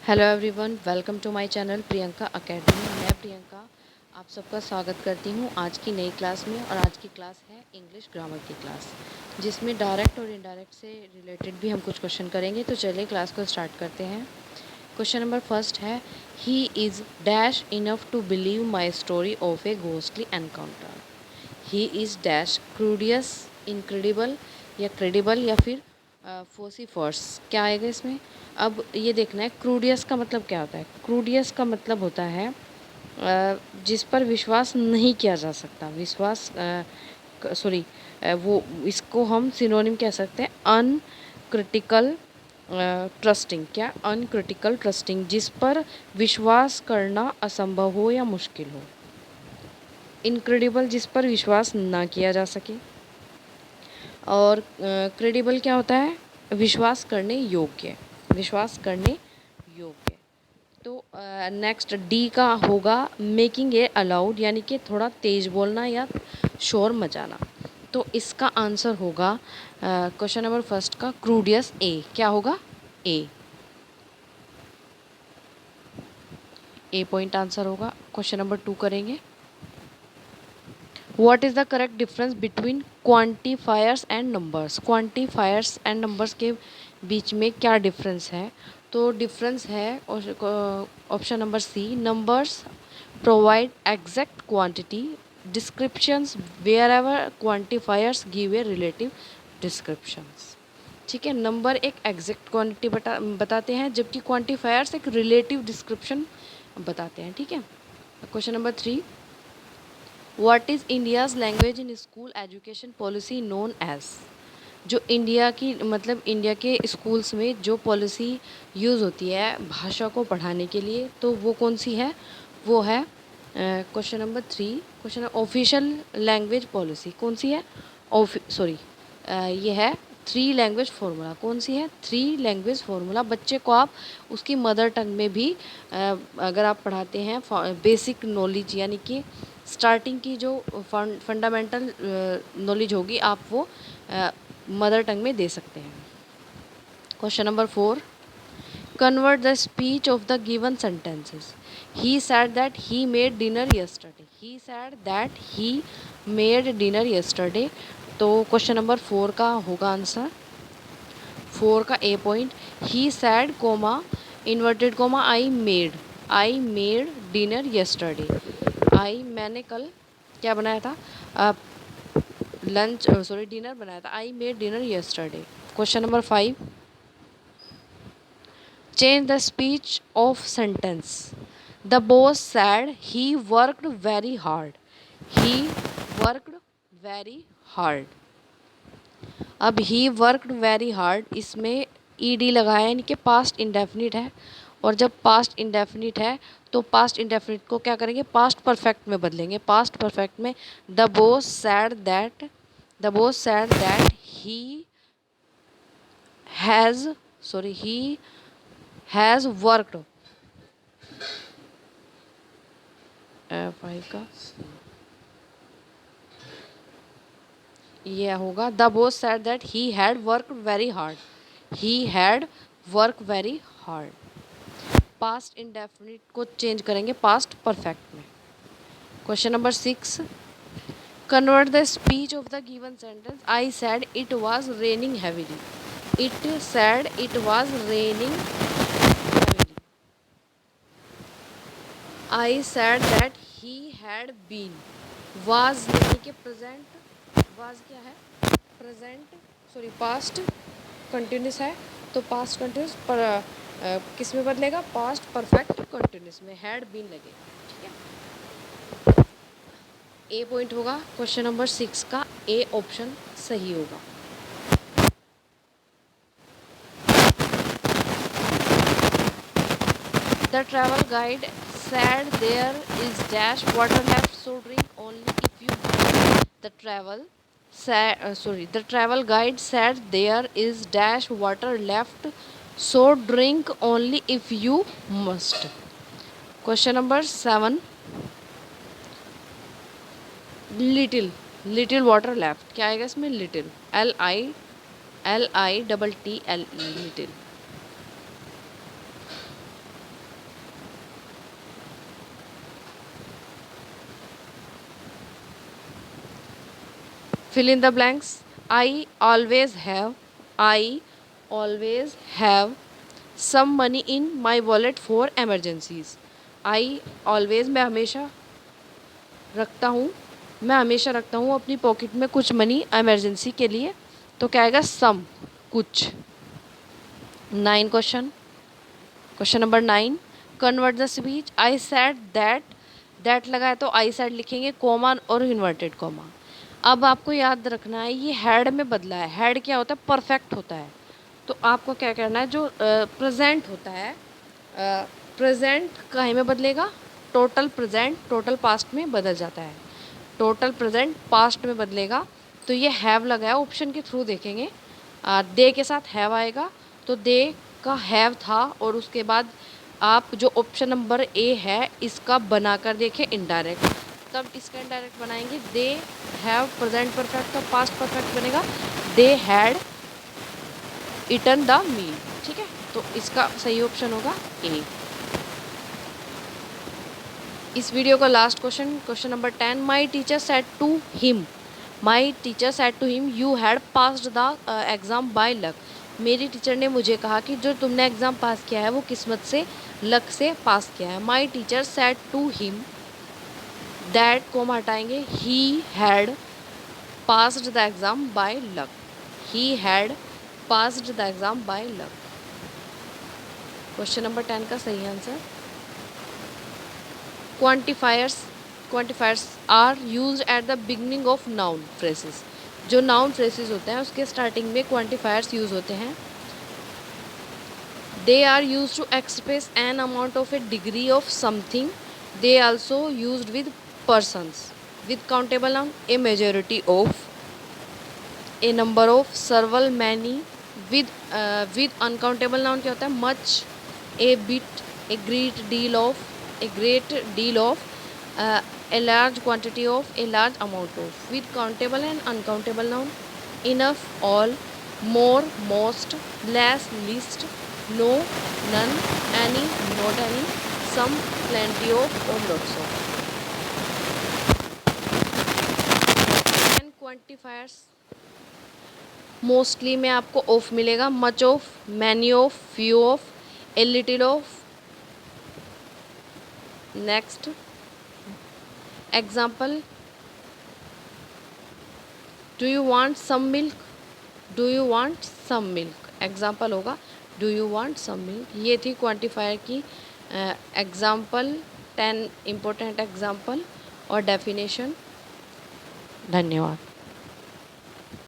Hello everyone, welcome to my channel Priyanka academy. मैं प्रियंका आप सबका स्वागत करती हूँ आज की नई क्लास में। और आज की क्लास है इंग्लिश ग्रामर की क्लास, जिसमें डायरेक्ट और इनडायरेक्ट से रिलेटेड भी हम कुछ क्वेश्चन करेंगे। तो चलिए क्लास को स्टार्ट करते हैं। क्वेश्चन नंबर फर्स्ट है, he is dash enough to believe my story of a ghostly encounter. He is dash credulous, incredible या क्रेडिबल या फिर फोसिफर्स। क्या आएगा इसमें? अब ये देखना है क्रूडियस का मतलब क्या होता है। क्रूडियस का मतलब होता है जिस पर विश्वास नहीं किया जा सकता। विश्वास सॉरी वो इसको हम सिनोनिम कह सकते हैं अनक्रिटिकल ट्रस्टिंग। क्या? अनक्रिटिकल ट्रस्टिंग, जिस पर विश्वास करना असंभव हो या मुश्किल हो। इनक्रेडिबल, जिस पर विश्वास ना किया जा सके। और क्रेडिबल क्या होता है? विश्वास करने योग्य। विश्वास करने योग्य। तो नेक्स्ट डी का होगा मेकिंग ए अलाउड, यानी कि थोड़ा तेज बोलना या शोर मचाना। तो इसका आंसर होगा क्वेश्चन नंबर फर्स्ट का क्रूडियस ए। क्या होगा? ए पॉइंट आंसर होगा। क्वेश्चन नंबर 2 करेंगे। What is the correct difference between quantifiers and numbers. Quantifiers and numbers के बीच में क्या डिफरेंस है? तो डिफरेंस है option number C, numbers provide exact quantity descriptions wherever quantifiers give a relative descriptions. ठीक है, नंबर एक एग्जैक्ट क्वांटिटी बताते हैं, जबकि क्वांटिफायर्स एक रिलेटिव डिस्क्रिप्शन बताते हैं। ठीक है। Question number 3, what is India's language in school education policy known as. जो इंडिया की मतलब इंडिया के स्कूल्स में जो पॉलिसी यूज़ होती है भाषा को पढ़ाने के लिए, तो वो कौन सी है? वो है question number 3। Question official language policy कौन सी है? ये है 3 लैंग्वेज फार्मूला। कौन सी है? 3 लैंग्वेज फार्मूला। बच्चे को आप उसकी मदर टंग में भी अगर आप पढ़ाते हैं बेसिक नॉलेज, यानी कि स्टार्टिंग की जो फंडामेंटल नॉलेज होगी, आप वो मदर टंग में दे सकते हैं। Question number 4, convert the speech of the given sentences. He said that he made dinner yesterday. He said that he made dinner yesterday. तो क्वेश्चन नंबर 4 का होगा आंसर। 4 का a point, he said comma inverted comma I made dinner yesterday. मैंने कल क्या बनाया था? डिनर बनाया था। I made dinner yesterday. Question number 5, change the speech of sentence. The boss said he worked very hard. He worked very hard. अब he worked very hard, इसमें ED लगाया है, यानी कि पास्ट इंडेफिनिट है। और जब पास्ट इंडेफिनिट है तो पास्ट इंडेफिनिट को क्या करेंगे? पास्ट परफेक्ट में बदलेंगे। पास्ट परफेक्ट में the boss said that he has he has worked 5 का ये होगा the boss said that he had work very hard. He had work very hard. Past indefinite को चेंज करेंगे पास्ट परफेक्ट में। Question number 6, convert the speech of the given sentence. I said it was raining heavily. It said it was raining heavily. I said that he had been. Was यानी कि present, was क्या है? Past continuous है, तो past continuous पर किस में बदलेगा? पास्ट परफेक्ट कंटिन्यूस में हैड बीन लगे। ठीक है, ए पॉइंट होगा। क्वेश्चन नंबर 6 का ए ऑप्शन सही होगा। The travel guide said there is dash water left, so drink only if you must. The travel guide said there is dash water left, so drink only if you must. Question number 7, little water left। क्या आएगा इसमें? Little, LITTLE little. fill in the blanks. I always have some money in my wallet for emergencies. I always मैं हमेशा रखता हूँ, मैं हमेशा रखता हूँ अपनी पॉकेट में कुछ मनी इमरजेंसी के लिए। तो क्या आएगा? सम, कुछ। 9 question number 9, convert the speech. I said that लगा है तो आई सेड लिखेंगे, कॉमा और इन्वर्टेड कॉमा। अब आपको याद रखना है ये हैड में बदला है। हैड क्या होता है? परफेक्ट होता है। तो आपको क्या करना है, जो प्रेजेंट होता है, प्रेजेंट काहे में बदलेगा? टोटल प्रेजेंट टोटल पास्ट में बदल जाता है। टोटल प्रेजेंट पास्ट में बदलेगा। तो ये हैव लगा है, ऑप्शन के थ्रू देखेंगे। दे के साथ हैव आएगा, तो दे का हैव था, और उसके बाद आप जो ऑप्शन नंबर ए है इसका बनाकर देखें इनडायरेक्ट। तब इसका इनडायरेक्ट बनाएंगे, दे हैव प्रेजेंट परफेक्ट का पास्ट परफेक्ट बनेगा, they had eaten the meal. ठीक है, तो इसका सही ऑप्शन होगा ए। इस वीडियो का last question number 10, my teacher said to him, you had passed the exam by luck. मेरी टीचर ने मुझे कहा कि जो तुमने एग्ज़ाम पास किया है वो किस्मत से, लक से पास किया है। My teacher said to him that, comma हटाएंगे, he had passed the exam by luck. He had passed the exam by luck. Question number 10 का सही answer. Quantifiers are used at the beginning of noun phrases. जो noun phrases होते हैं उसके starting में quantifiers use होते हैं। They are use to express an amount of a degree of something. They also used with persons, with countable noun a majority of, a number of, several, many, with uncountable noun क्या होता है? much, a bit, a great deal of, a large quantity of, a large amount of, with countable and uncountable noun enough, all, more, most, less, least, no, none, any, not any, some, plenty of, or lots of। Quantifiers mostly में आपको of मिलेगा, much of, many of, few of, a little of. Next example, do you want some milk, do you want some milk, example होगा do you want some milk. ये थी quantifier की example, 10 important example और definition. धन्यवाद।